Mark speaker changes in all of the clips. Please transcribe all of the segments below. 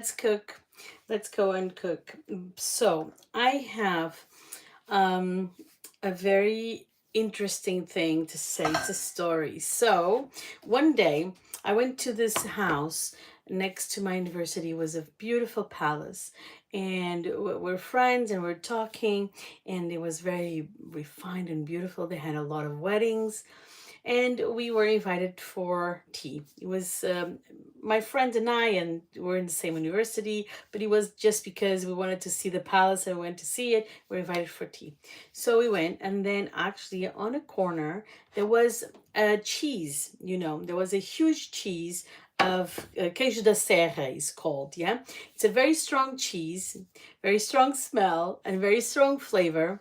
Speaker 1: Let's cook. Let's go and cook. So I have um, a very interesting thing to say. It's a story. So one day I went to this house next to my university. It was a beautiful palace, and we're friends and we're talking, and it was very refined and beautiful. They had a lot of weddings, and we were invited for tea. It was my friend and I, and we're in the same university, but it was just because we wanted to see the palace and we went to see it. We were invited for tea. So we went, and then actually on a corner, there was a cheese, there was a huge cheese of queijo da serra is called. Yeah, it's a very strong cheese, very strong smell and very strong flavor.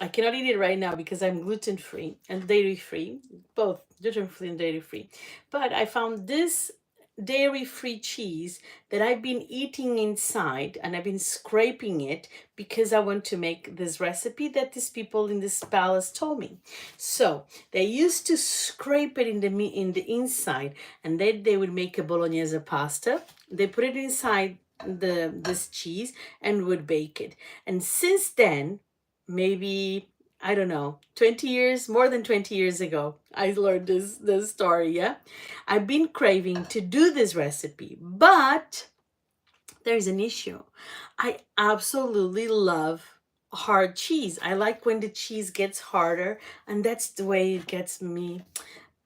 Speaker 1: I cannot eat it right now because I'm gluten free and dairy free, both gluten free and dairy free. But I found this dairy free cheese that I've been eating inside, and I've been scraping it because I want to make this recipe that these people in this palace told me. So they used to scrape it in the inside, and then they would make a bolognese pasta. They put it inside this cheese and would bake it. And since then, maybe, I don't know, 20 years, more than 20 years ago, I learned this story. Yeah, I've been craving to do this recipe, but there's an issue. I absolutely love hard cheese. I like when the cheese gets harder, and that's the way it gets me.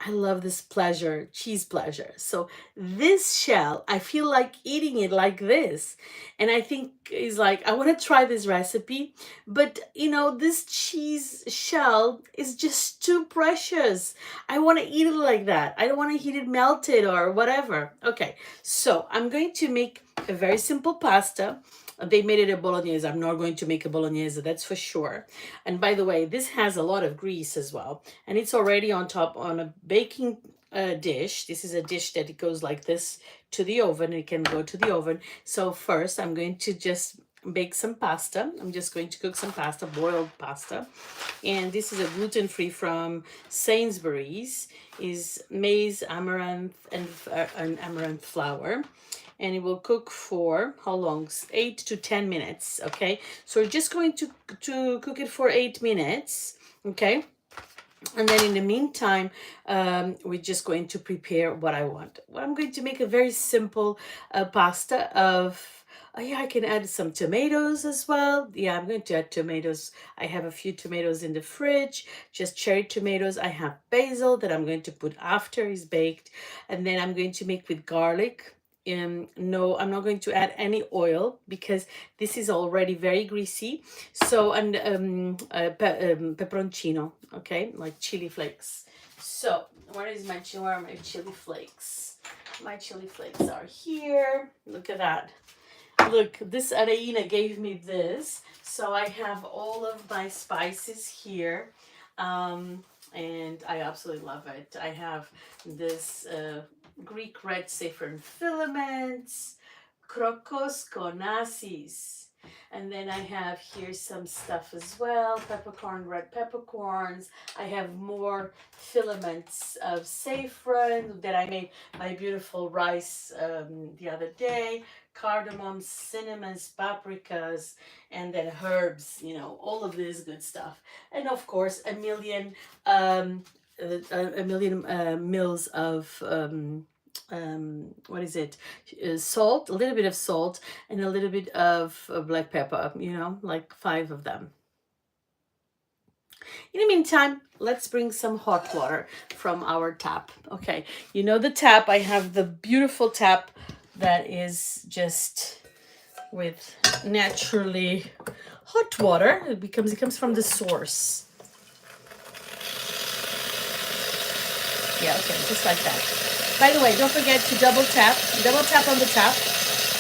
Speaker 1: I love this pleasure, cheese pleasure. So this shell, I feel like eating it like this. And I think is like, I want to try this recipe, but this cheese shell is just too precious. I want to eat it like that. I don't want to eat it melted or whatever. Okay, so I'm going to make a very simple pasta. They made it a bolognese. I'm not going to make a bolognese, that's for sure. And by the way, this has a lot of grease as well, and it's already on top on a baking dish. This is a dish that it goes like this to the oven. It can go to the oven. So first, I'm going to just bake some pasta. I'm just going to cook some pasta, boiled pasta, and this is a gluten-free from Sainsbury's. Is maize, amaranth, and amaranth flour, and it will cook for how long? 8 to 10 minutes. Okay, so we're just going to cook it for 8 minutes. Okay, and then in the meantime, we're just going to prepare what I want. Well, I'm going to make a very simple pasta of. Yeah, I can add some tomatoes as well. Yeah, I'm going to add tomatoes. I have a few tomatoes in the fridge, just cherry tomatoes. I have basil that I'm going to put after it's baked. And then I'm going to make with garlic. No, I'm not going to add any oil because this is already very greasy. So, and peperoncino, okay, like chili flakes. So, where are my chili flakes? My chili flakes are here. Look at that. Look, this Areina gave me this. So I have all of my spices here. And I absolutely love it. I have this Greek red saffron filaments, Krokos konasis. And then I have here some stuff as well, peppercorn, red peppercorns. I have more filaments of saffron that I made my beautiful rice the other day. Cardamom, cinnamons, paprikas, and then herbs, all of this good stuff. And of course, a million mils of what is it, salt, a little bit of salt, and a little bit of black pepper, like 5 of them. In the meantime, let's bring some hot water from our tap. Okay, the tap. I have the beautiful tap that is just with naturally hot water. It comes from the source. Yeah, okay, just like that. By the way, don't forget to double tap on the tap,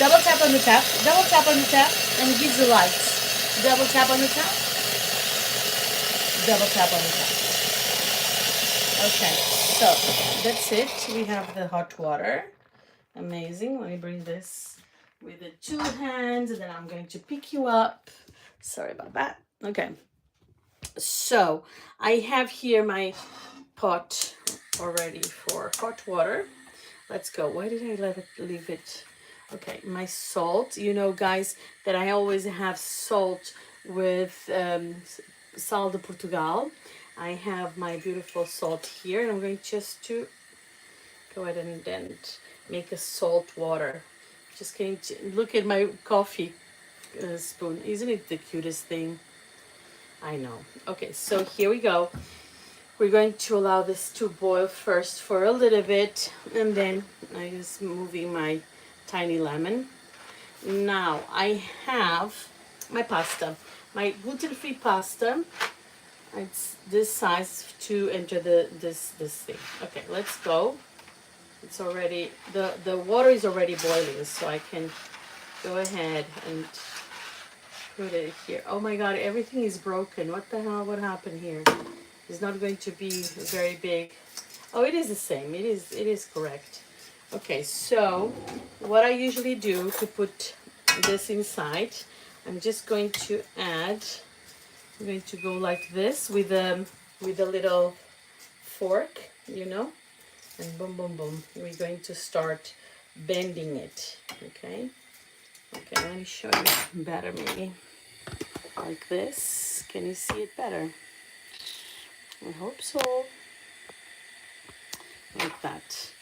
Speaker 1: double tap on the tap, double tap on the tap, and it gives the lights. Double tap on the tap, double tap on the tap. Okay, so that's it. We have the hot water. Amazing. Let me bring this with the 2 hands, and then I'm going to pick you up. Sorry about that. Okay. So I have here my pot already for hot water. Let's go. Why did I leave it? Okay, my salt. You know, guys, that I always have salt with Sal de Portugal. I have my beautiful salt here, and I'm going just to go ahead and then make a salt water. Just going to look at my coffee spoon. Isn't it the cutest thing? I know. Okay, so here we go. We're going to allow this to boil first for a little bit, and then I just moving my tiny lemon. Now I have my pasta, my gluten-free pasta. It's this size to enter this thing. Okay, let's go. It's already the water is already boiling, so I can go ahead and put it here. Oh my God, everything is broken. What the hell? What happened here? It's not going to be very big. Oh, it is the same. It is correct. Okay, so what I usually do to put this inside, I'm just going to add. I'm going to go like this with a little fork, you know, and boom, boom, boom. We're going to start bending it. Okay. Okay. Let me show you better, maybe like this. Can you see it better? I hope so. Like that.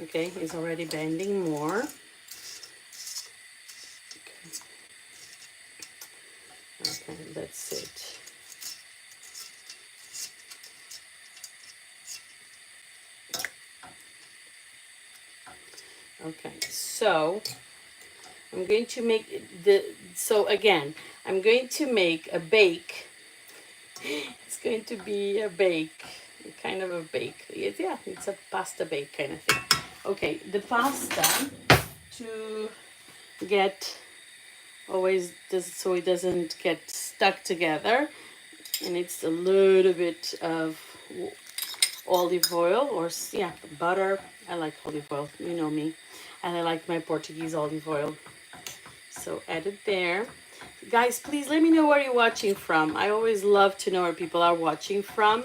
Speaker 1: Okay, it's already bending more. Okay, that's it. Okay, so I'm going to make so again, I'm going to make a bake. It's going to be a bake, kind of a bake. Yeah, it's a pasta bake kind of thing. Okay, the pasta to get always this so it doesn't get stuck together, and it's a little bit of olive oil or yeah, butter. I like olive oil, you know me, and I like my Portuguese olive oil. So add it there. Guys, please let me know where you're watching from. I always love to know where people are watching from.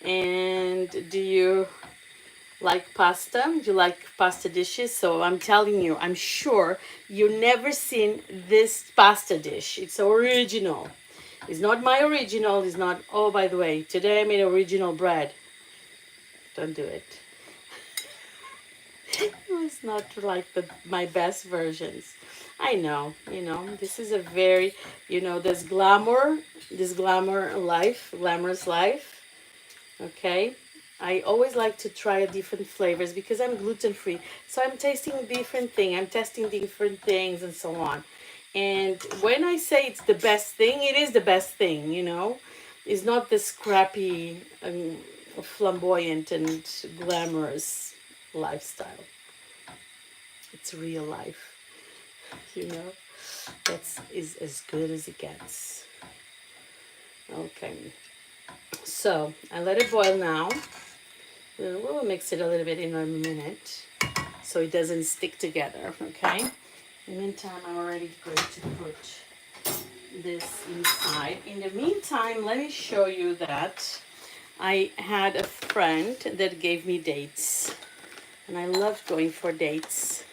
Speaker 1: And do you like pasta? Do you like pasta dishes? So I'm telling you, I'm sure you've never seen this pasta dish. It's original. It's not my original. It's not, oh, by the way, today I made original bread. Don't do it. It was not like my best versions. I know, this is a very, this glamorous life. Okay. I always like to try different flavors because I'm gluten free. So I'm tasting different thing. I'm testing different things and so on. And when I say it's the best thing, it is the best thing. It's not this crappy, flamboyant and glamorous lifestyle. It's real life, you know. That's is as good as it gets. Okay. So I let it boil now. We'll mix it a little bit in a minute so it doesn't stick together, okay? In the meantime, I'm already going to put this inside. In the meantime, let me show you that I had a friend that gave me dates, and I loved going for dates.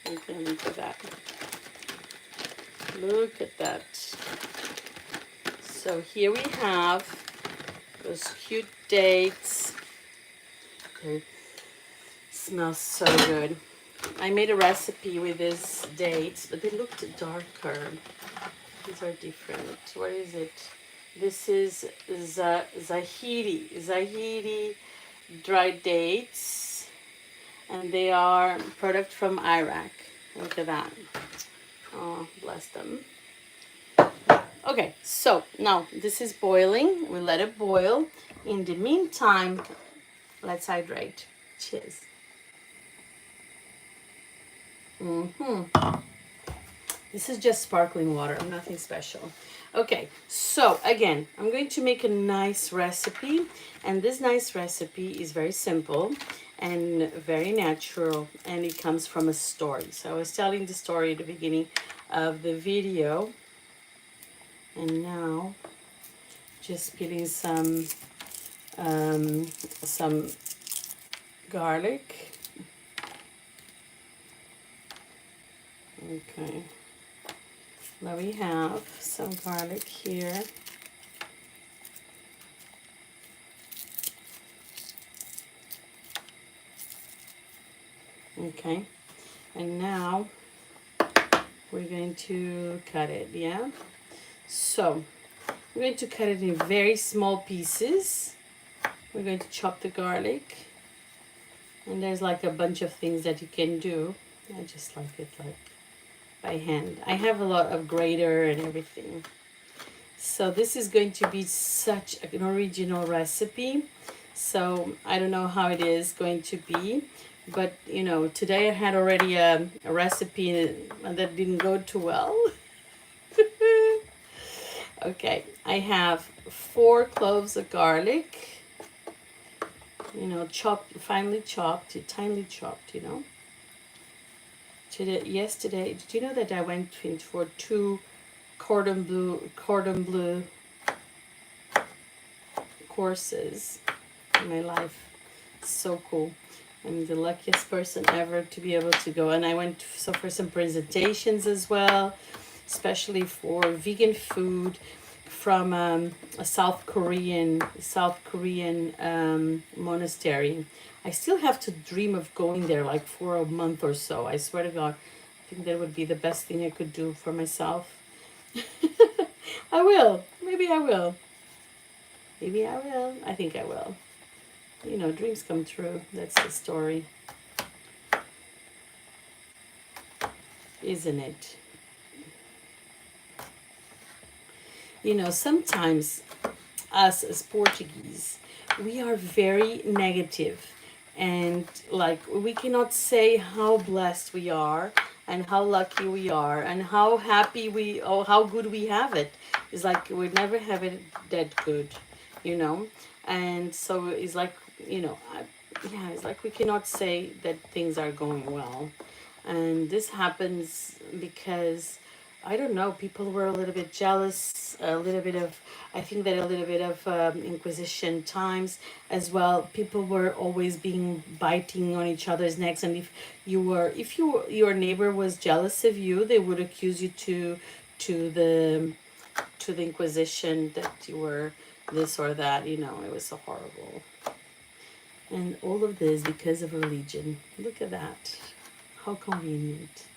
Speaker 1: Okay, look at that. Look at that. So here we have those cute dates. They smell so good. I made a recipe with these dates, but they looked darker. These are different. What is it? This is Zahidi dried dates, and they are product from Iraq. Look at that. Oh, bless them. Okay, so now this is boiling. We let it boil. In the meantime, let's hydrate. Cheers. This is just sparkling water, nothing special. Okay, so again, I'm going to make a nice recipe, and this nice recipe is very simple and very natural, and it comes from a story. So I was telling the story at the beginning of the video, and now just peeling some garlic. Okay. Now we have some garlic here. Okay. And now we're going to cut it, yeah? So we're going to cut it in very small pieces. We're going to chop the garlic. And there's like a bunch of things that you can do. I just like it like by hand. I have a lot of grater and everything. So this is going to be such an original recipe. So I don't know how it is going to be. But, you know, today I had already a recipe that didn't go too well. Okay, I have 4 cloves of garlic. You know, chopped, finely chopped, thinly chopped, you know. Yesterday, did you know that I went in for 2 cordon bleu courses in my life? So cool. I'm the luckiest person ever to be able to go. And I went for some presentations as well, especially for vegan food from a South Korean monastery. I still have to dream of going there like for a month or so. I swear to God, I think that would be the best thing I could do for myself. I will. Maybe I will. Maybe I will. I think I will. You know, dreams come true. That's the story. Isn't it? You know, sometimes us as Portuguese, we are very negative, and like we cannot say how blessed we are and how lucky we are and how happy we or how good we have it. It's like we never have it that good, you know. And so it's like, you know, yeah, it's like we cannot say that things are going well. And this happens because I don't know, people were a little bit jealous, a little bit of, I think that a little bit of Inquisition times as well. People were always being biting on each other's necks, and if your neighbor was jealous of you, they would accuse you to the to the Inquisition that you were this or that. You know, it was so horrible, and all of this because of religion. Look at that, how convenient.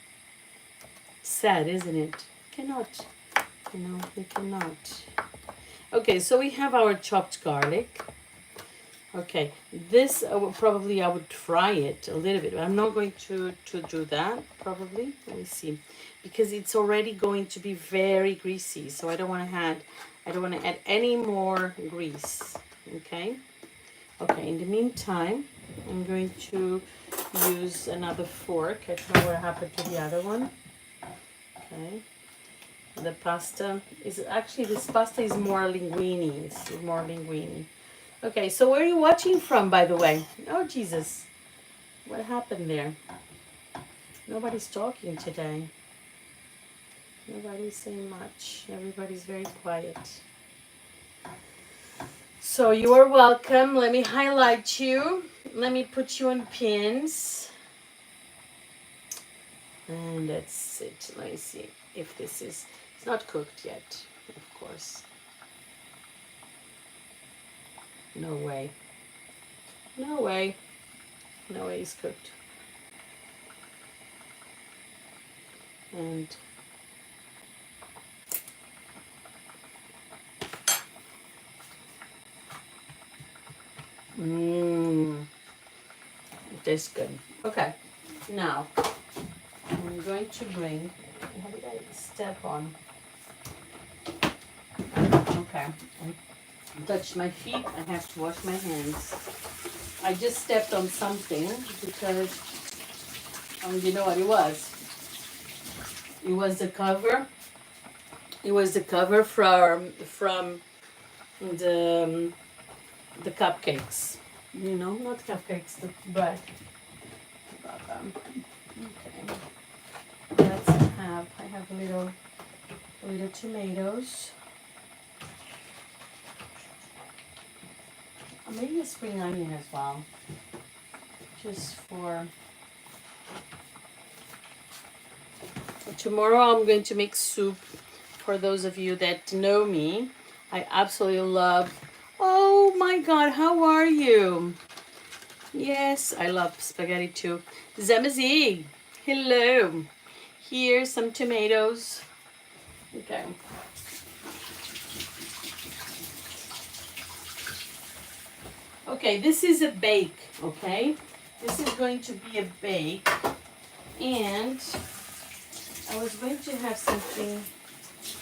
Speaker 1: Sad, isn't it? Cannot, you know, we cannot. Okay, so we have our chopped garlic. Okay, this probably I would fry it a little bit. I'm not going to do that probably. Let me see, because it's already going to be very greasy. So I don't want to add any more grease. Okay. Okay. In the meantime, I'm going to use another fork. I don't know what happened to the other one. Okay. The pasta is actually, this pasta is more linguine. It's more linguine. Okay, so where are you watching from, by the way? Oh, Jesus. What happened there? Nobody's talking today. Nobody's saying much. Everybody's very quiet. So you are welcome. Let me highlight you. Let me put you on pins. And that's it. Let me see if this is... It's not cooked yet, of course. No way. No way. No way it's cooked. And tastes good. Okay. Now I'm going to bring... How did I step on? Okay. I touched my feet. I have to wash my hands. I just stepped on something because you know what it was? It was the cover. It was the cover from the cupcakes. You know, not cupcakes, the bread. Okay. Let's have. I have a little tomatoes. Maybe a spring onion as well, just for... Tomorrow I'm going to make soup. For those of you that know me, I absolutely love. Oh my God, how are you? Yes, I love spaghetti too. Zamazi, hello. Here's some tomatoes. Okay. Okay, this is a bake, okay? This is going to be a bake. And I was going to have something,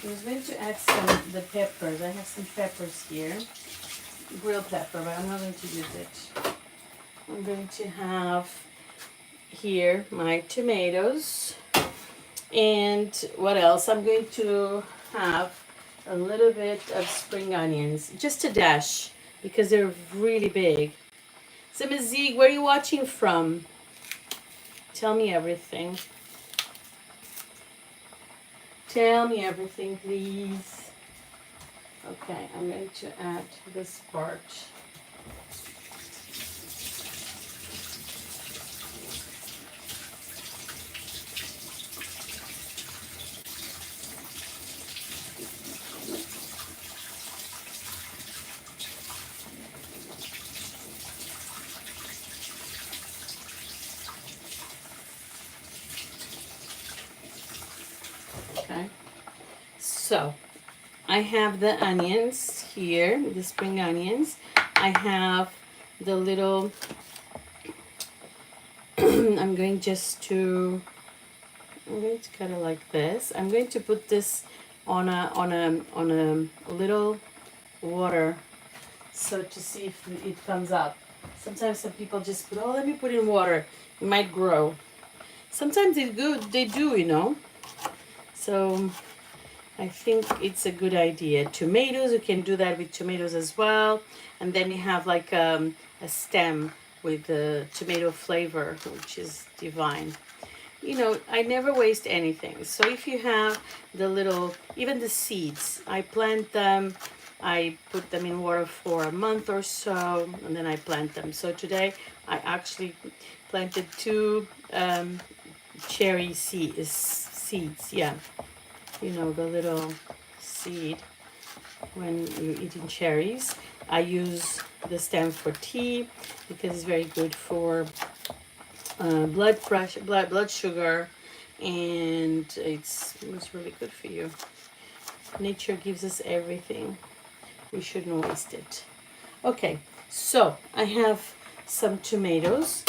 Speaker 1: I was going to add the peppers. I have some peppers here. Grilled pepper, but I'm not going to use it. I'm going to have here my tomatoes. And what else? I'm going to have a little bit of spring onions, just a dash, because they're really big. So, Ms. Zieg, where are you watching from? Tell me everything. Tell me everything, please. Okay, I'm going to add this part. Okay, so I have the onions here, the spring onions. I have the little, I'm going to cut it like this. I'm going to put this on a little water, so to see if it comes up. Sometimes some people just put, oh, let me put it in water. It might grow. Sometimes they do, you know. So I think it's a good idea. Tomatoes, you can do that with tomatoes as well. And then you have like a stem with the tomato flavor, which is divine. You know, I never waste anything. So if you have the little, even the seeds, I plant them, I put them in water for a month or so, and then I plant them. So today I actually planted two cherry seeds, yeah. You know, the little seed when you're eating cherries. I use the stem for tea because it's very good for blood pressure, blood sugar, and it's really good for you. Nature gives us everything. We shouldn't waste it. Okay, so I have some tomatoes.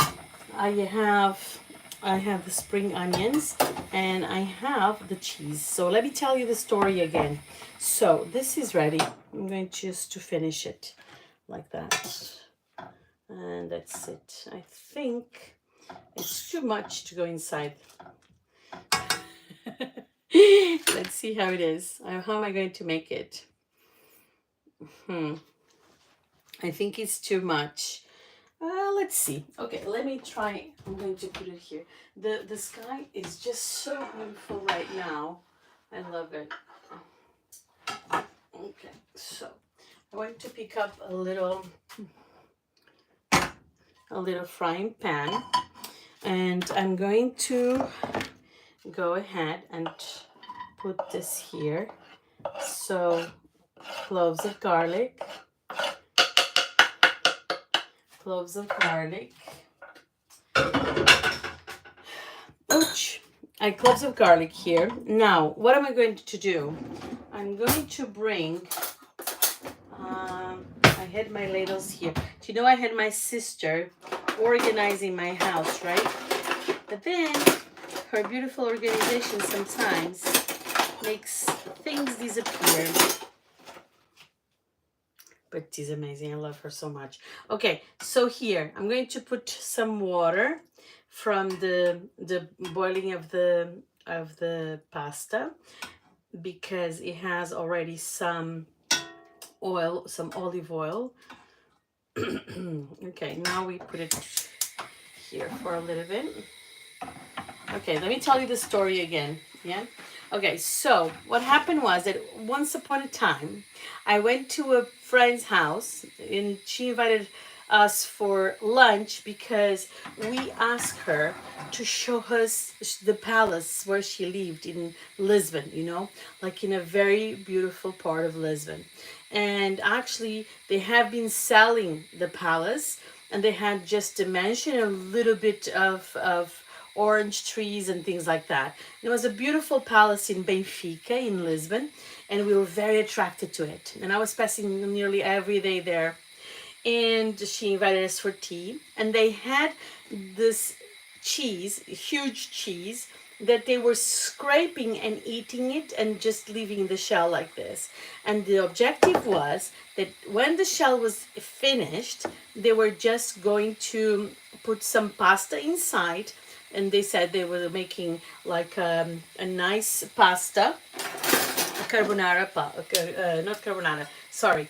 Speaker 1: I have the spring onions, and I have the cheese. So let me tell you the story again. So this is ready. I'm going just to finish it like that. And that's it. I think it's too much to go inside. Let's see how it is. How am I going to make it? I think it's too much. Let's see. Okay, let me try. I'm going to put it here. The sky is just so beautiful right now. I love it. Okay, so I want to pick up a little frying pan, and I'm going to go ahead and put this here. So cloves of garlic. Ouch! Cloves of garlic here. Now, what am I going to do? I'm going to bring, I had my ladles here. Do you know I had my sister organizing my house, right? But then her beautiful organization sometimes makes things disappear. But she's amazing. I love her so much. Okay, so here I'm going to put some water from the boiling of the pasta, because it has already some oil, some olive oil. Okay, now we put it here for a little bit. Okay, let me tell you the story again. Yeah. Okay, so what happened was that once upon a time, I went to a friend's house, and she invited us for lunch because we asked her to show us the palace where she lived in Lisbon, you know, like in a very beautiful part of Lisbon. And actually, they have been selling the palace, and they had just to mention a little bit of orange trees and things like that. It was a beautiful palace in Benfica, in Lisbon, and we were very attracted to it. And I was passing nearly every day there. And she invited us for tea. And they had this cheese, huge cheese, that they were scraping and eating it and just leaving the shell like this. And the objective was that when the shell was finished, they were just going to put some pasta inside. And they said they were making like a nice pasta, carbonara, not carbonara, sorry,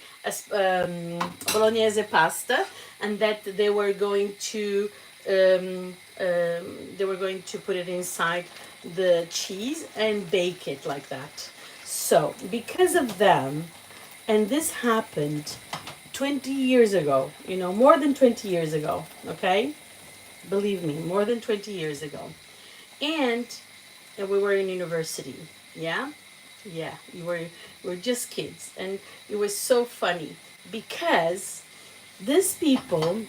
Speaker 1: bolognese pasta, and that they were going to put it inside the cheese and bake it like that. So because of them, and this happened 20 years ago, you know, more than 20 years ago, okay? Believe me, more than 20 years ago. And we were in university, yeah? Yeah, we were just kids. And it was so funny because these people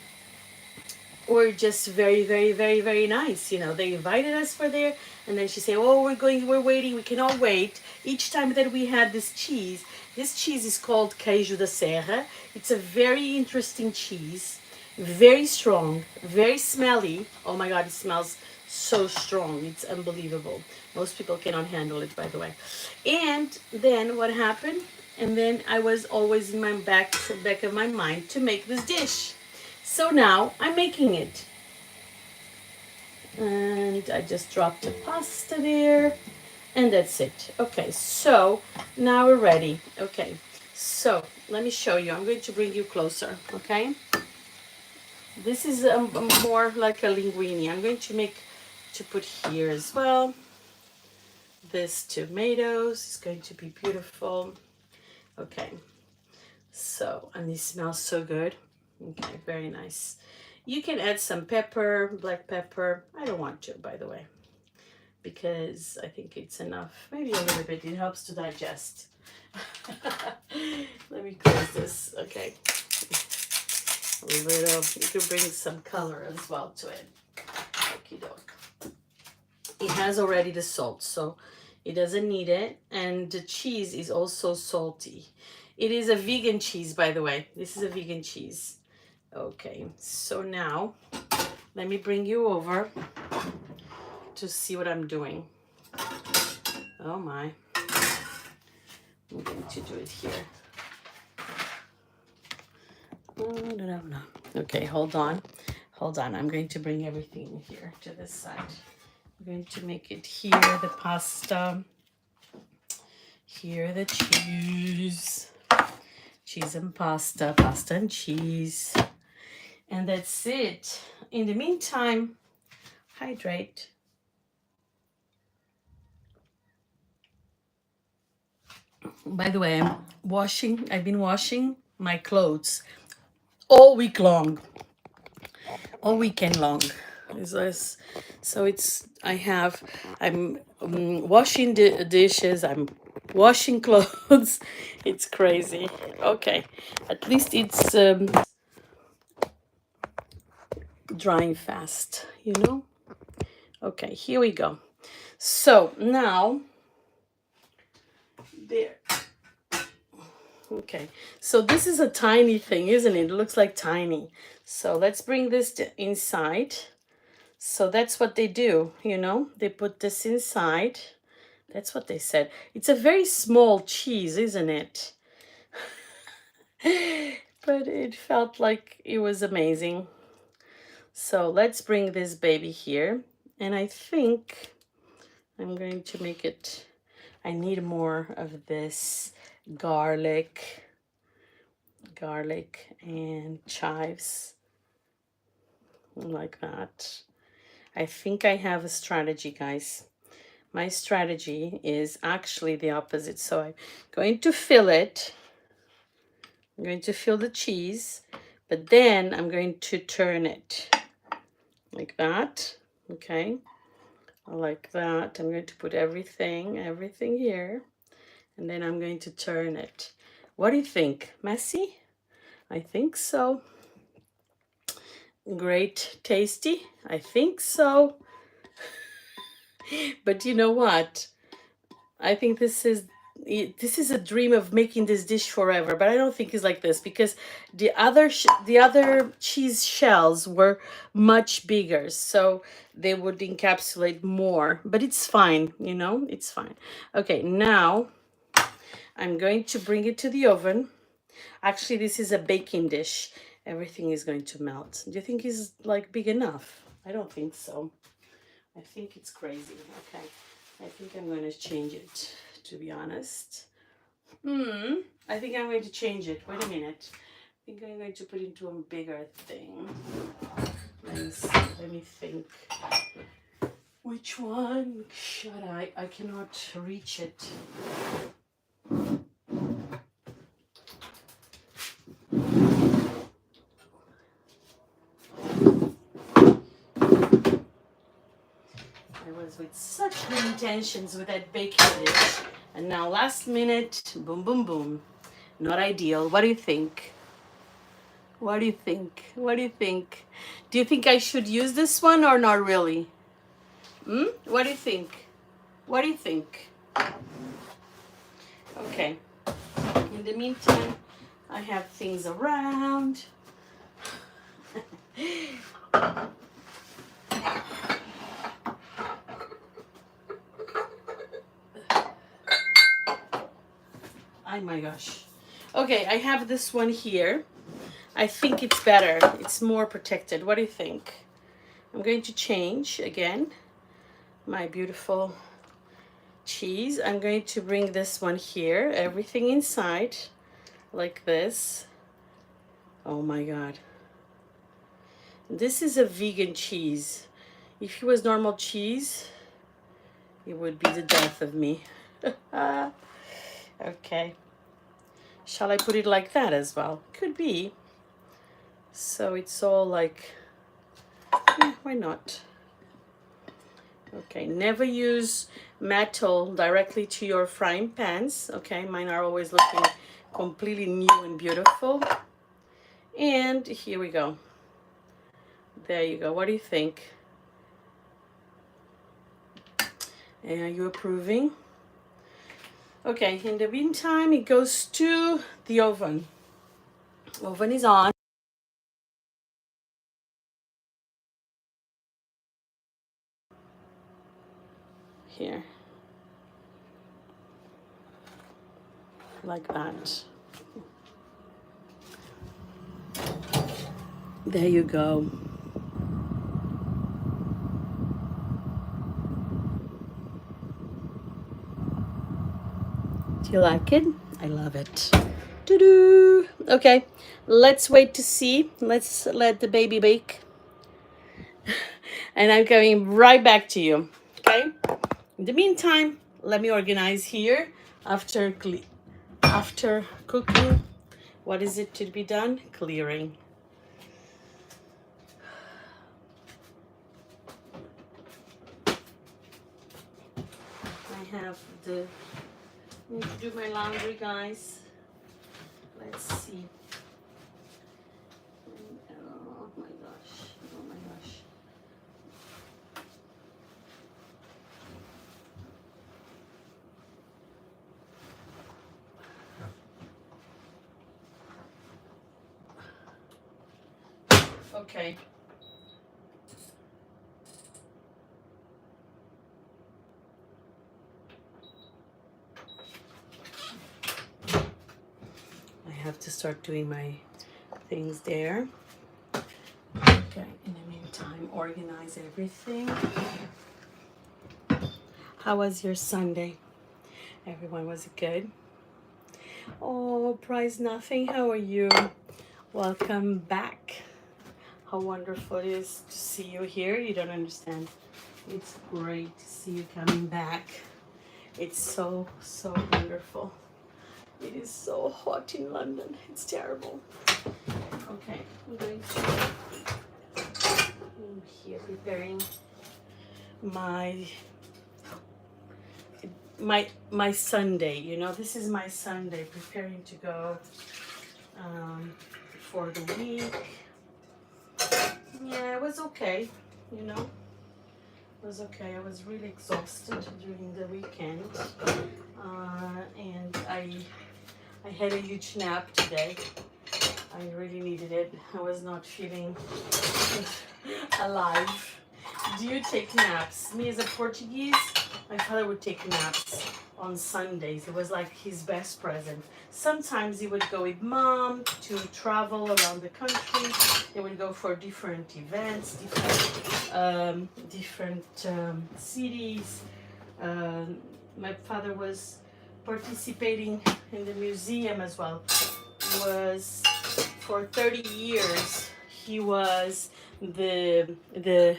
Speaker 1: were just very, very, very, very nice. You know, they invited us for there, and then she said, "Oh, we're waiting. We cannot wait." Each time that we had this cheese is called Queijo da Serra. It's a very interesting cheese, very strong, very smelly. Oh my God, it smells so strong. It's unbelievable. Most people cannot handle it, by the way. And then what happened? And then I was always in my back of my mind to make this dish. So now I'm making it. And I just dropped the pasta there. And that's it. Okay, so now we're ready. Okay, so let me show you. I'm going to bring you closer, okay? This is more like a linguine. I'm going to put here as well. This tomatoes is going to be beautiful. Okay, so, and it smells so good. Okay, very nice. You can add some pepper, black pepper. I don't want to, by the way, because I think it's enough. Maybe a little bit. It helps to digest. Let me close this. Okay. A little. You can bring some color as well to it. Okie doke. It has already the salt, so it doesn't need it. And the cheese is also salty. It is a vegan cheese, by the way. This is a vegan cheese. Okay, so now let me bring you over to see what I'm doing. Oh my. I'm going to do it here. Okay, hold on. Hold on. I'm going to bring everything here to this side. I'm going to make it here, the pasta. Here, the cheese. Cheese and pasta, pasta and cheese. And that's it. In the meantime, hydrate. By the way, I've been washing my clothes all week long, all weekend long. I'm washing the dishes, I'm washing clothes. It's crazy. Okay, at least it's drying fast, you know? Okay, here we go. So now, there. Okay, so this is a tiny thing, isn't it? It looks like tiny. So let's bring this inside. So that's what they do, you know? They put this inside. That's what they said. It's a very small cheese, isn't it? But it felt like it was amazing. So let's bring this baby here. And I think I'm going to make it, I need more of this garlic and chives like that. I think I have a strategy, guys. My strategy is actually the opposite. So I'm going to fill it. I'm going to fill the cheese, But then I'm going to turn it like that. Okay, like that. I'm going to put everything here, and then I'm going to turn it. What do you think? Messy? I think so. Great, tasty? I think so. But you know what? I think this is a dream of making this dish forever, but I don't think it's like this because the other cheese shells were much bigger, so they would encapsulate more. But it's fine, you know, it's fine. Okay, now I'm going to bring it to the oven. Actually, this is a baking dish. Everything is going to melt. Do you think it's like big enough? I don't think so. I think it's crazy. Okay. I think I'm going to change it, to be honest. I think I'm going to change it. Wait a minute. I think I'm going to put it into a bigger thing. Let me think. Which one should I? I cannot reach it. I was with such good intentions with that baking dish. And now last minute, boom, boom, boom. Not ideal. What do you think? What do you think? What do you think? Do you think I should use this one or not really? What do you think? What do you think? Okay. In the meantime, I have things around. Oh my gosh. Okay, I have this one here. I think it's better. It's more protected. What do you think? I'm going to change again my beautiful cheese. I'm going to bring this one here. Everything inside like this. Oh my God. This is a vegan cheese. If it was normal cheese, it would be the death of me. Okay. Shall I put it like that as well? Could be. So it's all like, yeah, why not? Okay, never use metal directly to your frying pans. Okay, mine are always looking completely new and beautiful. And here we go. There you go. What do you think? Are you approving? Okay, in the meantime, it goes to the oven. Oven is on. Here. Like that. There you go. Do you like it? I love it. Doo-doo. Okay, let's wait to see. Let's let the baby bake. And I'm coming right back to you. Okay? In the meantime, let me organize here after cooking. What is it to be done? Clearing. I have the need to do my laundry, guys. Let's see. Oh my gosh. Oh my gosh. Okay. I have to start doing my things there. Okay, in the meantime, organize everything. How was your Sunday? Everyone, was it good? Oh, Prize Nothing, how are you? Welcome back. How wonderful it is to see you here. You don't understand. It's great to see you coming back. It's so, so wonderful. It is so hot in London. It's terrible. Okay, I'm going to I'm here preparing my my Sunday. You know, this is my Sunday, preparing to go for the week. Yeah, it was okay. You know, it was okay. I was really exhausted during the weekend, and I had a huge nap today. I really needed it. I was not feeling alive. Do you take naps? Me as a Portuguese, my father would take naps on Sundays. It was like his best present. Sometimes he would go with mom to travel around the country. They would go for different events, different cities. My father was participating in the museum as well. Was for 30 years he was he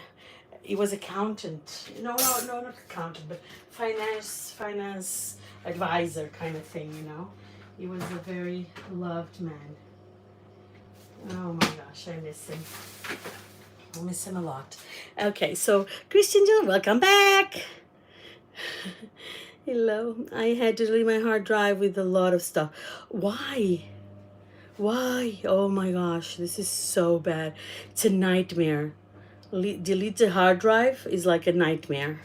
Speaker 1: was accountant. No, not accountant, but finance advisor kind of thing, you know. He was a very loved man. Oh my gosh, I miss him. I miss him a lot. Okay, so Christian John, welcome back. Hello. I had to delete my hard drive with a lot of stuff. Why? Why? Oh my gosh, this is so bad. It's a nightmare. Delete the hard drive is like a nightmare.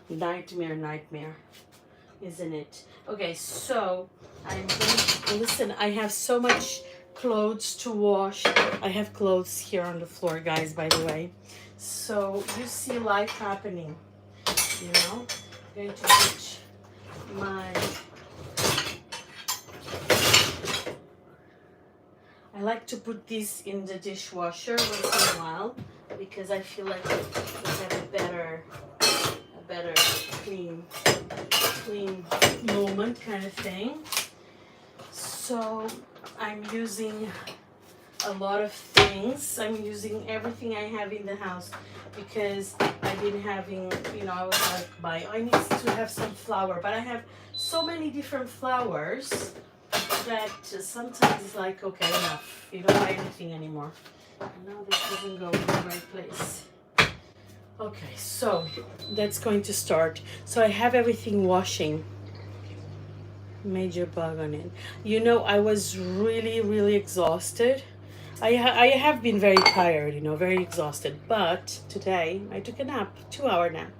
Speaker 1: Nightmare, isn't it? Okay, so I'm going listen, I have so much clothes to wash. I have clothes here on the floor, guys, by the way. So you see life happening, you know? I'm going to put I like to put this in the dishwasher once in a while because I feel like we have a better clean moment kind of thing. So I'm using a lot of things. I'm using everything I have in the house because I've been having, you know, I was like, I need to have some flour, but I have so many different flours that sometimes it's like, okay, enough. You don't buy anything anymore. No, this doesn't go in the right place. Okay, so that's going to start. So I have everything washing. Major bug on it. You know, I was really exhausted. I have been very tired, you know, very exhausted. But today I took a nap, 2-hour nap.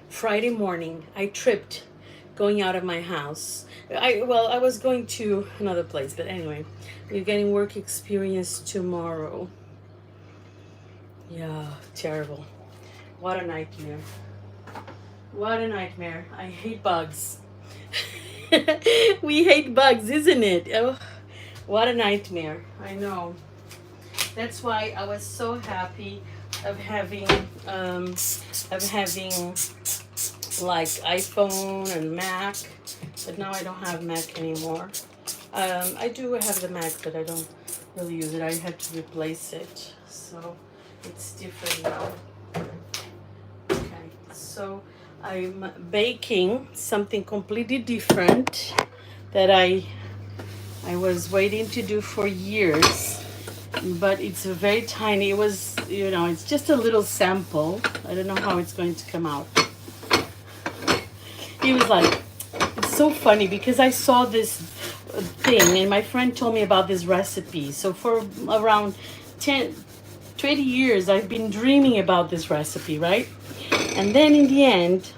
Speaker 1: Friday morning, I tripped going out of my house. I was going to another place, but anyway, we're getting work experience tomorrow. Yeah, terrible. What a nightmare. What a nightmare. I hate bugs. We hate bugs, isn't it? Oh, what a nightmare. I know. That's why I was so happy of having like iPhone and Mac, but now I don't have Mac anymore. I do have the Mac, but I don't really use it. I had to replace it, so it's different now. Okay, so I'm baking something completely different that I was waiting to do for years, but it's very tiny. It was, you know, it's just a little sample. I don't know how it's going to come out. He was like, it's so funny because I saw this thing and my friend told me about this recipe. So for around 20 years, I've been dreaming about this recipe, right? And then in the end,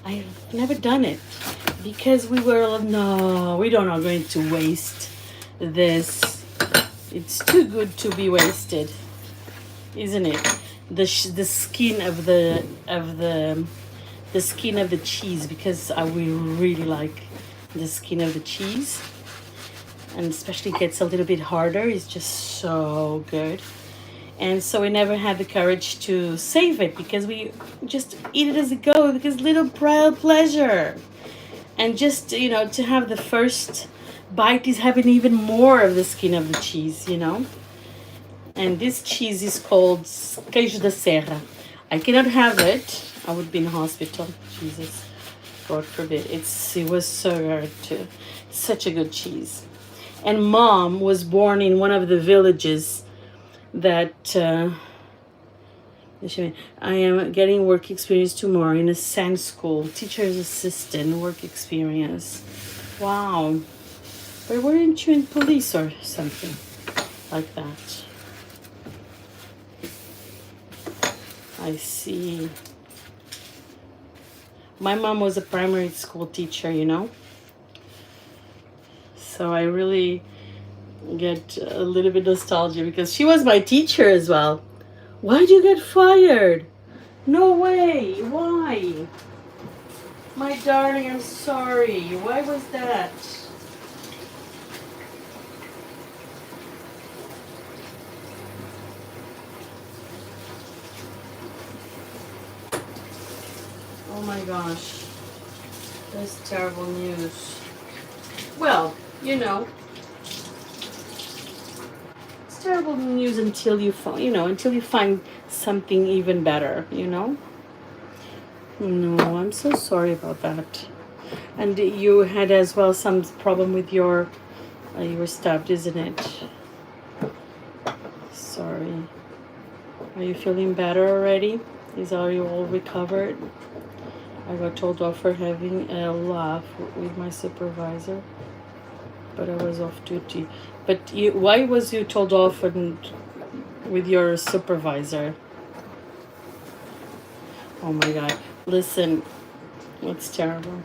Speaker 1: I've never done it because we were, no, we don't are going to waste this. It's too good to be wasted, isn't it? The skin of the skin of the cheese, because we really like the skin of the cheese, and especially it gets a little bit harder. It's just so good. And so we never had the courage to save it because we just eat it as it goes, because little pleasure. And just, you know, to have the first bite is having even more of the skin of the cheese, you know. And this cheese is called queijo da serra. I cannot have it. I would be in hospital. Jesus. God forbid. It was so good too. Such a good cheese. And mom was born in one of the villages that I am getting work experience tomorrow in a SAN school, teacher's assistant work experience. Wow. But weren't you in police or something like that? I see. My mom was a primary school teacher, you know? So I really get a little bit nostalgia because she was my teacher as well. Why'd you get fired? No way. Why? My darling, I'm sorry. Why was that? Oh my gosh. That's terrible news. Well, you know, it's terrible news until until you find something even better, you know? No, I'm so sorry about that. And you had as well some problem with you were stabbed, isn't it? Sorry. Are you feeling better already? Are you all recovered? I got told off for having a laugh with my supervisor, but I was off duty. But why was you told off with your supervisor? Oh my God. Listen, it's terrible.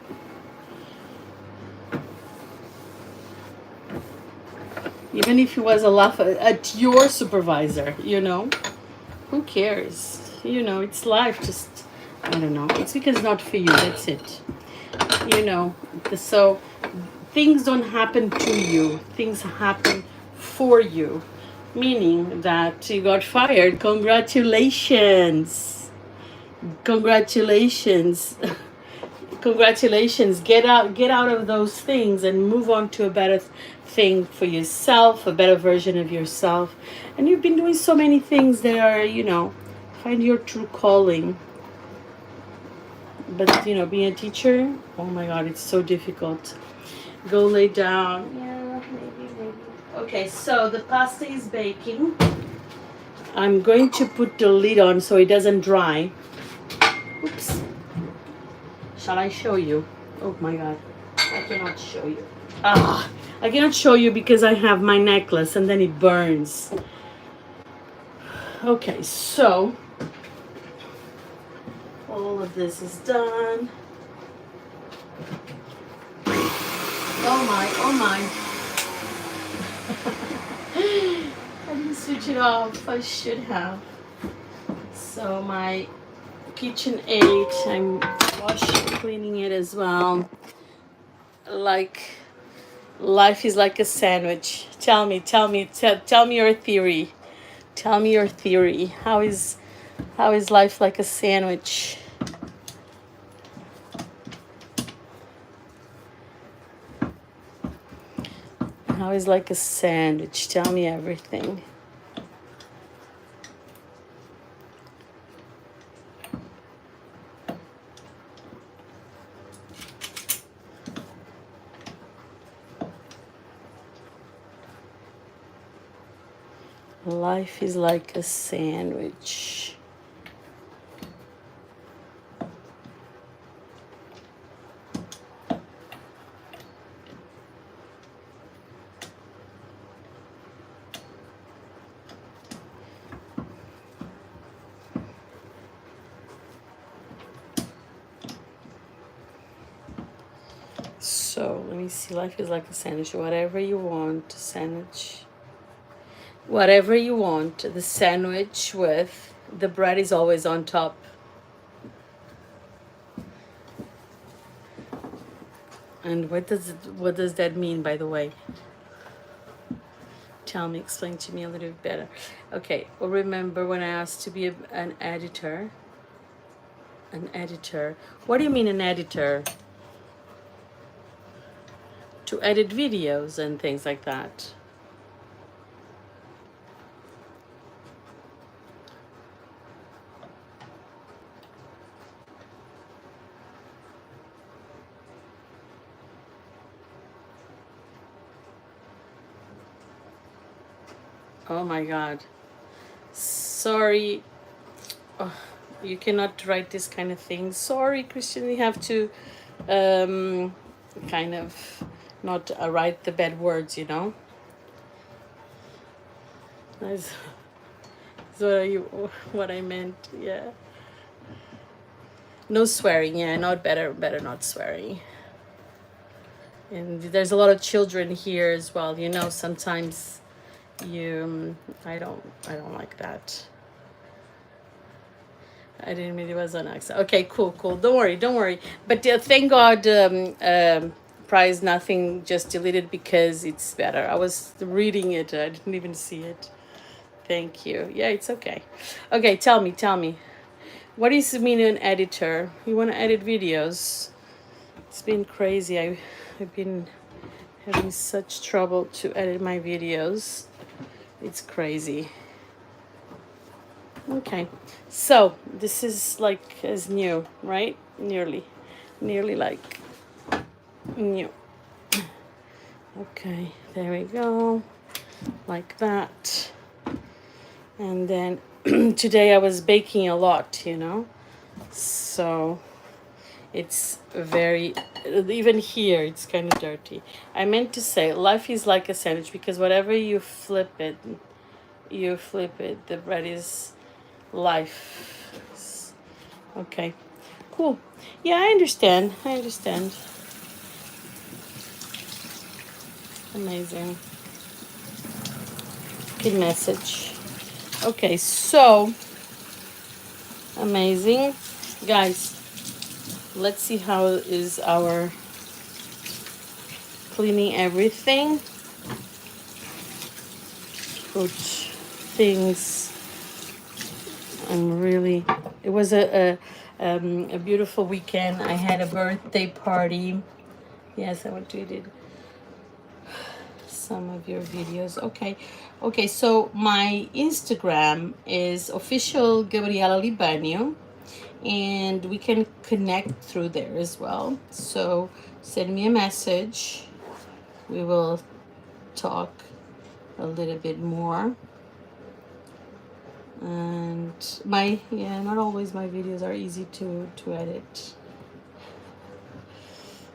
Speaker 1: Even if it was a laugh at your supervisor, you know, who cares? You know, it's life. Just, I don't know. It's because it's not for you. That's it. You know, so things don't happen to you. Things happen for you. Meaning that you got fired. Congratulations. Congratulations. Congratulations. Get out of those things and move on to a better thing for yourself, a better version of yourself. And you've been doing so many things that are, find your true calling. But being a teacher, oh my God, it's so difficult. Go lay down. Yeah, maybe. Okay, so the pasta is baking. I'm going to put the lid on so it doesn't dry. Oops. Shall I show you? Oh my God, I cannot show you. I cannot show you because I have my necklace and then it burns. Okay, so all of this is done. Oh my. I didn't switch it off. I should have. So my KitchenAid, I'm cleaning it as well. Like life is like a sandwich. Tell me your theory. Tell me your theory. How is life like a sandwich? How is like a sandwich? Tell me everything. Life is like a sandwich. So let me see. Life is like a sandwich. Whatever you want, sandwich. Whatever you want, the sandwich with the bread is always on top. And what does that mean, by the way? Tell me, explain to me a little bit better. Okay, well, remember when I asked to be an editor? An editor. What do you mean an editor? To edit videos and things like that. Oh my God. Sorry. Oh, you cannot write this kind of thing. Sorry, Christian. You have to um, kind of not write the bad words, you know? That's, that's what I meant. Yeah. No swearing. Yeah, not better not swearing. And there's a lot of children here as well. You know, sometimes you, I don't like that. I didn't mean it was an accident. Okay, cool. Don't worry. But thank God, prize nothing just deleted because it's better. I was reading it. I didn't even see it. Thank you. Yeah, it's okay. Okay, tell me. What is mean an editor? You want to edit videos? It's been crazy. I've been having such trouble to edit my videos. It's crazy. Okay, so this is like as new, right? Nearly like new. Okay, there we go, like that. And then today I was baking a lot, you know, so it's very, even here it's kind of dirty. I meant to say life is like a sandwich because whatever you flip it, the bread is life. Okay, cool. Yeah, I understand. Amazing. Good message. Okay, so amazing. Guys, let's see how is our cleaning everything. Put things. It was a beautiful weekend. I had a birthday party. Yes, I went to did some of your videos. Okay, so my Instagram is official Gabriela Libanio, and we can connect through there as well. So send me a message. We will talk a little bit more. And not always my videos are easy to edit.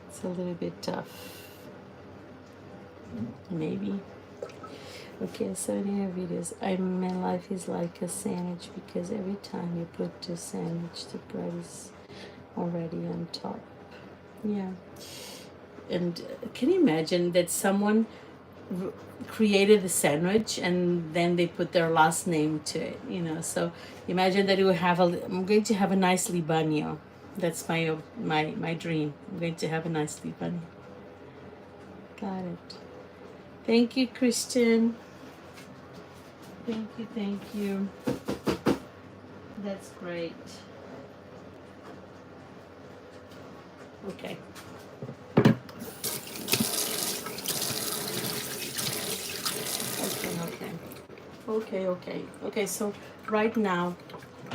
Speaker 1: It's a little bit tough, maybe. Okay, so in your videos, my life is like a sandwich because every time you put the sandwich, the bread is already on top. Yeah. And can you imagine that someone created the sandwich and then they put their last name to it, you know? So imagine that I'm going to have a nice libanio. That's my dream. I'm going to have a nice libanio. Got it. Thank you, Christian. Thank you. That's great. Okay. Okay, so right now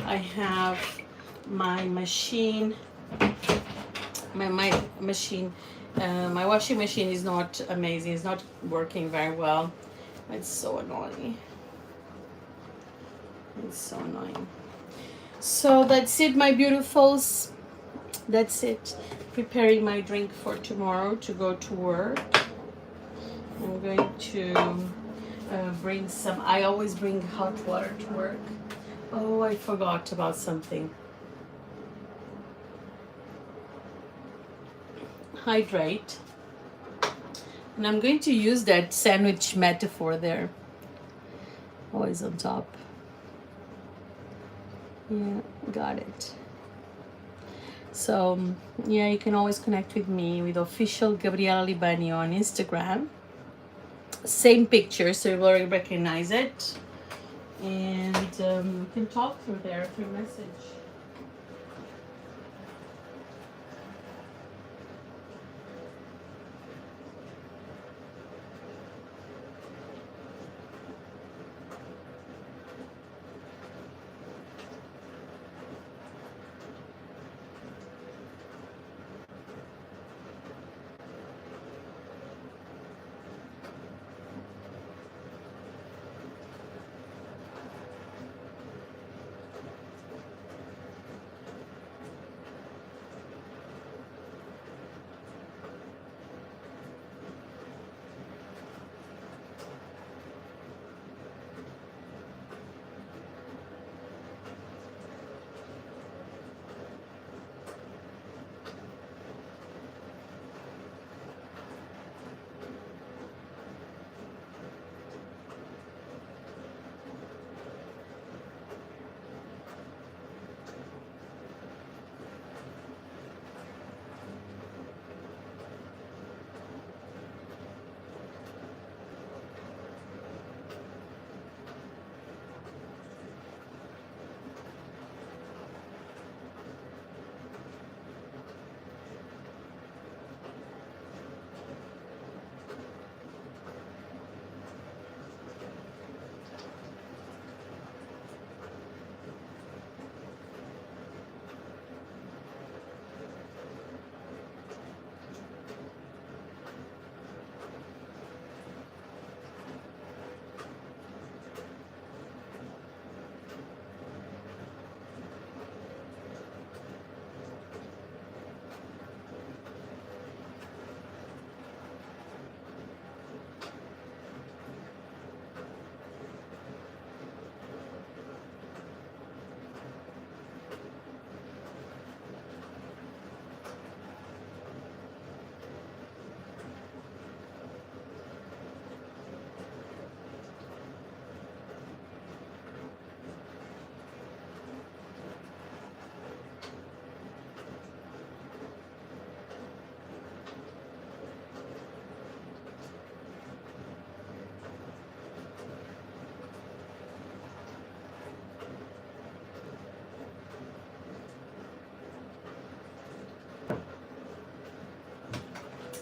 Speaker 1: I have my machine, my machine, my washing machine is not amazing. It's not working very well. It's so annoying. So that's it, my beautifuls. That's it. Preparing my drink for tomorrow to go to work. I'm going to bring some. I always bring hot water to work. Oh, I forgot about something. Hydrate. And I'm going to use that sandwich metaphor there. Always on top. Yeah, got it. So, yeah, you can always connect with me with official Gabriela Libanio on Instagram. Same picture, so you will recognize it. And you can talk through there, through message.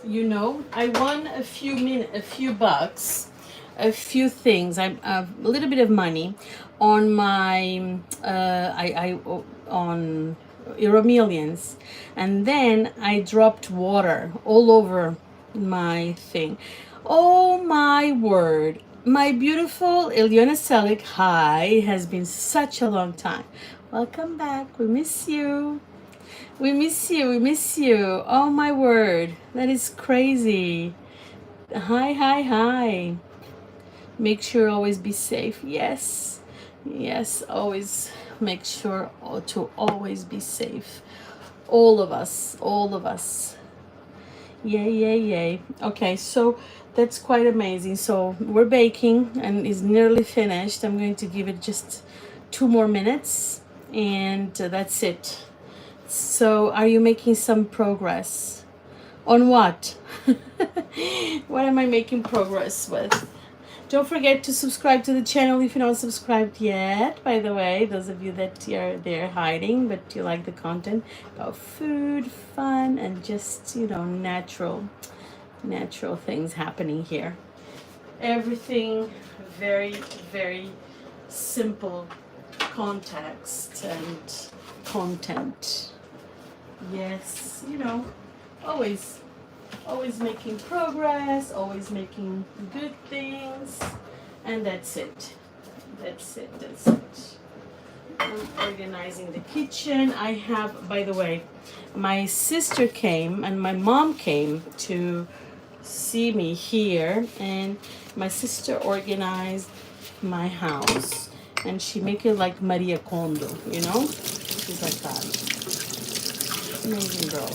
Speaker 1: you know, I won a few bucks, a few things. I a little bit of money on my on Euro Millions, and then I dropped water all over my thing. Oh my word! My beautiful Ilyana Selik, hi, has been such a long time. Welcome back. We miss you. We miss you. We miss you. Oh my word. That is crazy. Hi, hi, hi. Make sure always be safe. Yes. Yes, always make sure to always be safe. All of us. All of us. Yay, yay, yay. Okay, so that's quite amazing. So we're baking and it's nearly finished. I'm going to give it just 2 more minutes and that's it. So, are you making some progress? On what? What am I making progress with? Don't forget to subscribe to the channel if you're not subscribed yet. By the way, those of you that are there hiding but you like the content about food, fun, and just, you know, natural things happening here. Everything very, very simple context and content. Yes, you know, always making progress, always making good things, and that's it. That's it. That's it. I'm organizing the kitchen. I have, by the way, my sister came and my mom came to see me here, and my sister organized my house, and she make it like Maria Kondo, you know? She's like that. Amazing girl,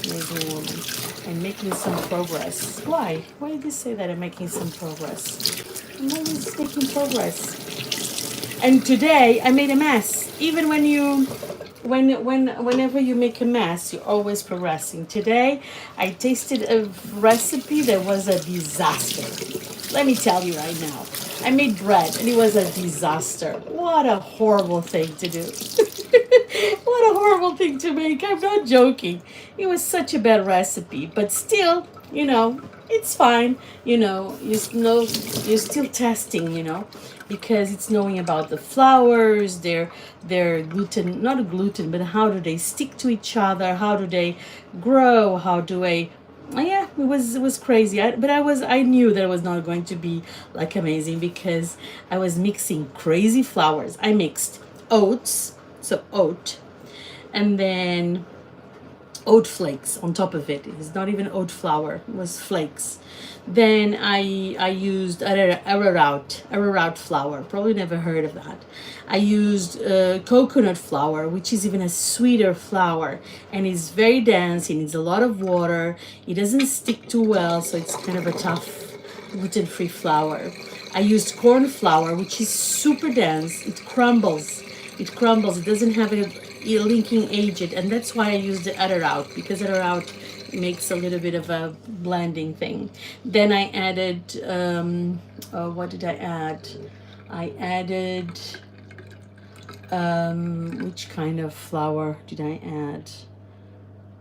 Speaker 1: amazing woman, and making some progress. Why? Why did you say that I'm making some progress? I'm always making progress. And today I made a mess. Even when you, whenever you make a mess, you're always progressing. Today I tasted a recipe that was a disaster. Let me tell you right now. I made bread and it was a disaster. What a horrible thing to do. What a horrible thing to make. I'm not joking. It was such a bad recipe, but still, you know, it's fine. You know, you're still testing, you know, because it's knowing about the flours, their gluten, not gluten, but how do they stick to each other? How do they grow? How do I yeah, it was crazy. I knew that it was not going to be like amazing because I was mixing crazy flours. I mixed oats, so oat, and then oat flakes on top of it. It's not even oat flour, it was flakes. Then I used arrowroot flour. Probably never heard of that. I used coconut flour, which is even a sweeter flour, and it's very dense. It needs a lot of water. It doesn't stick too well, so it's kind of a tough gluten-free flour. I used corn flour, which is super dense. It crumbles. It crumbles. It doesn't have a linking agent, and that's why I used the arrowroot, because arrowroot makes a little bit of a blending thing. Then I added, what did I add? I added, which kind of flour did I add?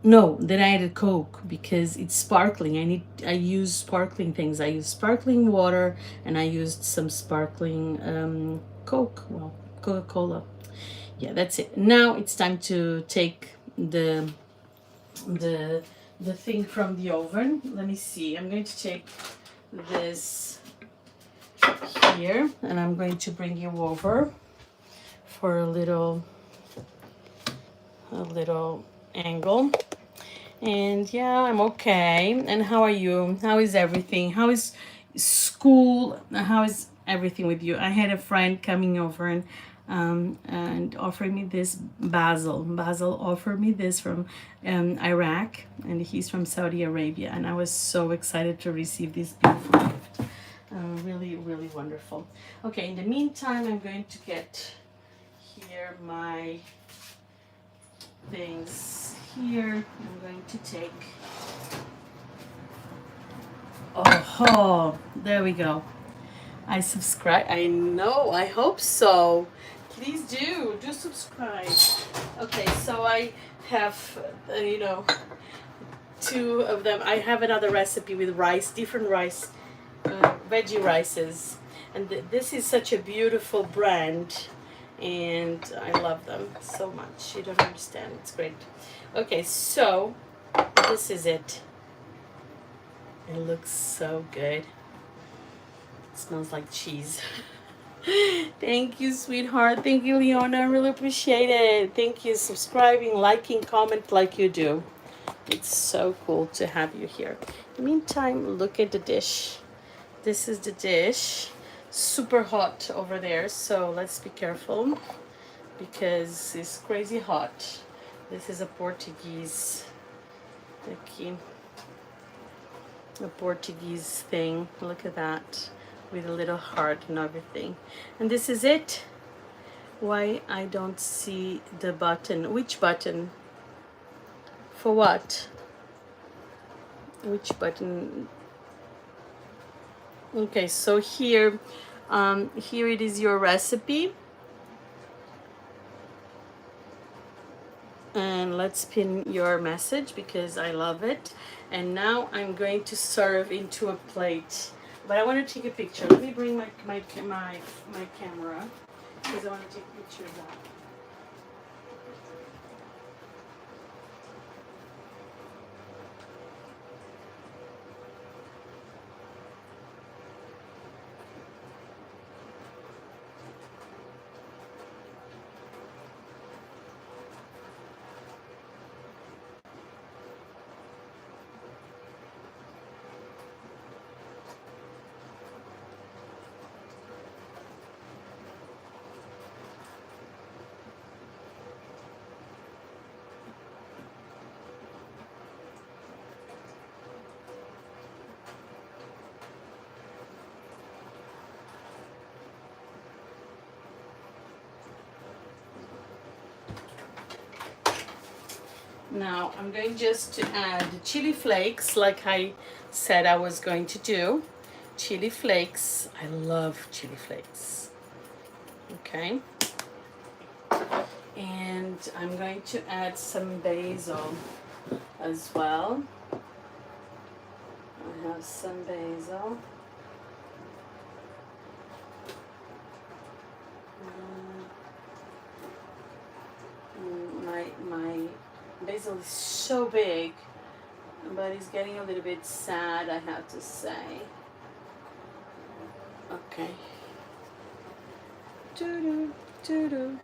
Speaker 1: No, then I added Coke because it's sparkling. I use sparkling things. I use sparkling water and I used some sparkling Coke, well, Coca-Cola. Yeah, that's it. Now it's time to take the the thing from the oven. Let me see. I'm going to take this here and I'm going to bring you over for a little angle. And yeah, I'm okay. And how are you? How is everything? How is school? How is everything with you? I had a friend coming over and offered me this basil. Basil offered me this from Iraq, and he's from Saudi Arabia. And I was so excited to receive this beautiful gift. Really, really wonderful. Okay, in the meantime, I'm going to get here my things here. I'm going to take, oh, there we go. I subscribe. I know. I hope so. Please do subscribe. Okay, so I have, you know, two of them. I have another recipe with rice, different rice, veggie rices, and this is such a beautiful brand, and I love them so much. You don't understand. It's great. Okay, so this is it. It looks so good. It smells like cheese. Thank you, sweetheart. Thank you, Leona. I really appreciate it. Thank you. Subscribing, liking, comment like you do. It's so cool to have you here. In the meantime, look at the dish. This is the dish. Super hot over there, so let's be careful because it's crazy hot. This is a Portuguese, okay, a Portuguese thing. Look at that, with a little heart and everything. And this is it. Why I don't see the button? Which button? For what? Which button? Okay, so here, here it is your recipe. And let's pin your message because I love it. And now I'm going to serve into a plate. But I want to take a picture. Let me bring my camera because I want to take pictures of that. Now I'm going just to add chili flakes like I said I was going to do. Chili flakes. I love chili flakes. Okay. And I'm going to add some basil as well. I have some basil. My basil is so big, but it's getting a little bit sad, I have to say. Okay. Doo-doo, doo-doo.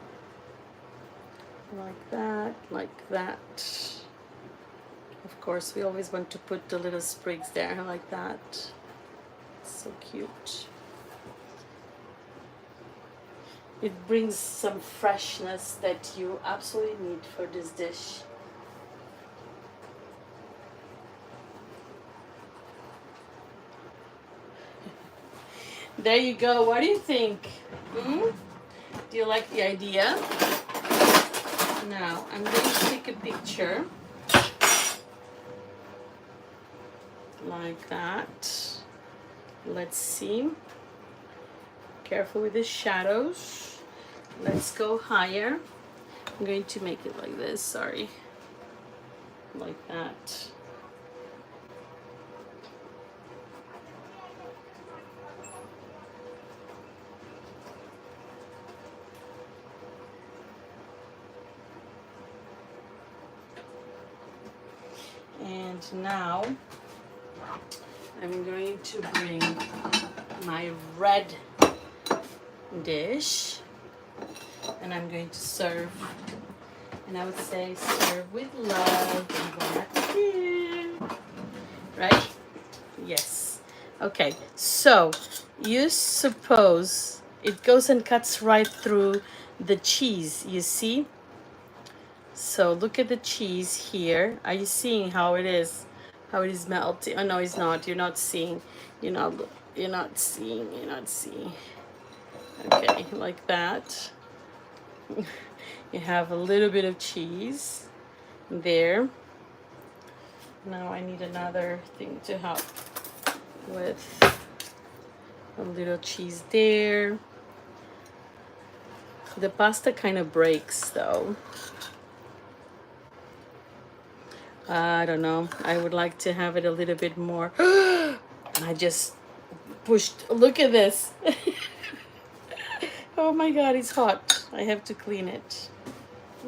Speaker 1: Like that, like that. Of course, we always want to put the little sprigs there, like that. So cute. It brings some freshness that you absolutely need for this dish. There you go. What do you think? Do you like the idea? Now, I'm going to take a picture. Like that. Let's see. Careful with the shadows. Let's go higher. I'm going to make it like this, sorry. Like that. And now I'm going to bring my red dish and I'm going to serve, and I would say serve with love and gratitude, right? Yes. Okay, so you suppose it goes and cuts right through the cheese, you see? So look at the cheese here. Are you seeing how it is? How it is melting? Oh no, it's not. You're not seeing. You're not seeing. You're not seeing. Okay, like that. You have a little bit of cheese there. Now I need another thing to help with a little cheese there. The pasta kind of breaks though. I don't know. I would like to have it a little bit more. I just pushed. Look at this. Oh my god, it's hot. I have to clean it.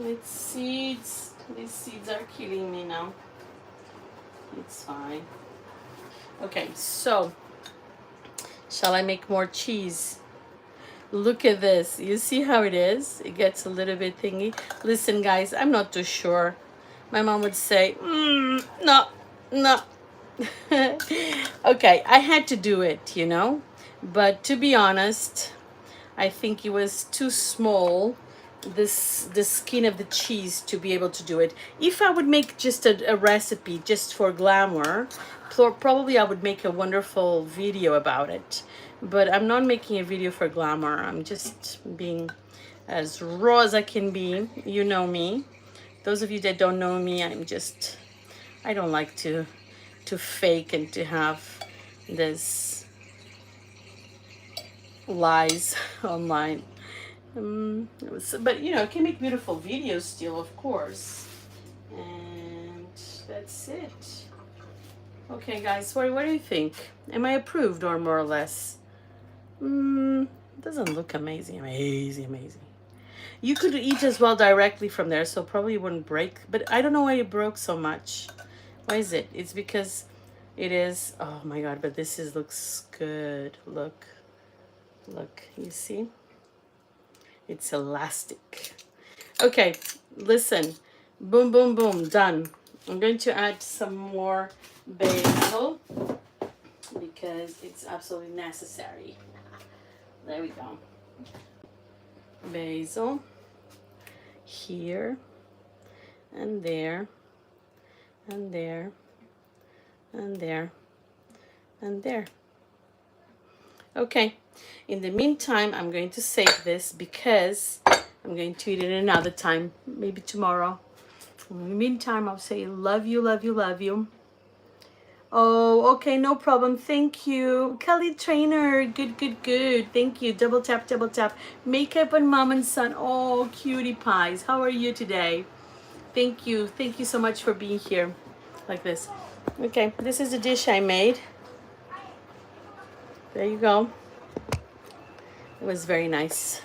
Speaker 1: It's seeds. These seeds are killing me now. It's fine. Okay, so shall I make more cheese? Look at this. You see how it is? It gets a little bit thingy. Listen, guys, I'm not too sure. My mom would say, no, no. Okay, I had to do it, you know? But to be honest, I think it was too small, the skin of the cheese, to be able to do it. If I would make just a recipe just for glamour, probably I would make a wonderful video about it. But I'm not making a video for glamour. I'm just being as raw as I can be. You know me. Those of you that don't know me, I don't like to fake and to have this lies online. But you know, I can make beautiful videos still, of course. And that's it. Okay, guys, what do you think? Am I approved, or more or less? Doesn't look amazing, amazing. You could eat as well directly from there, so probably it wouldn't break. But I don't know why it broke so much. Why is it? It's because it is. Oh my god! But looks good. Look, you see? It's elastic. Okay, listen. Boom, boom, boom. Done. I'm going to add some more basil because it's absolutely necessary. There we go. Basil here and there and there and there and there. Okay, in the meantime, I'm going to save this because I'm going to eat it another time, maybe tomorrow. In the meantime, I'll say love you, love you, love you. Oh, okay, no problem. Thank you. Kelly Trainer, good, good, good. Thank you. Double tap, double tap. Makeup and mom and son. Oh, cutie pies. How are you today? Thank you. Thank you so much for being here. Like this. Okay, this is the dish I made. There you go. It was very nice.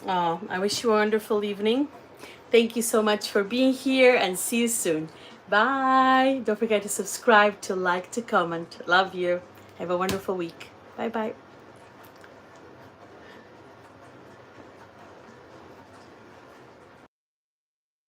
Speaker 1: Oh, I wish you a wonderful evening. Thank you so much for being here, and see you soon. Bye. Don't forget to subscribe, to like, to comment. Love you. Have a wonderful week. Bye bye.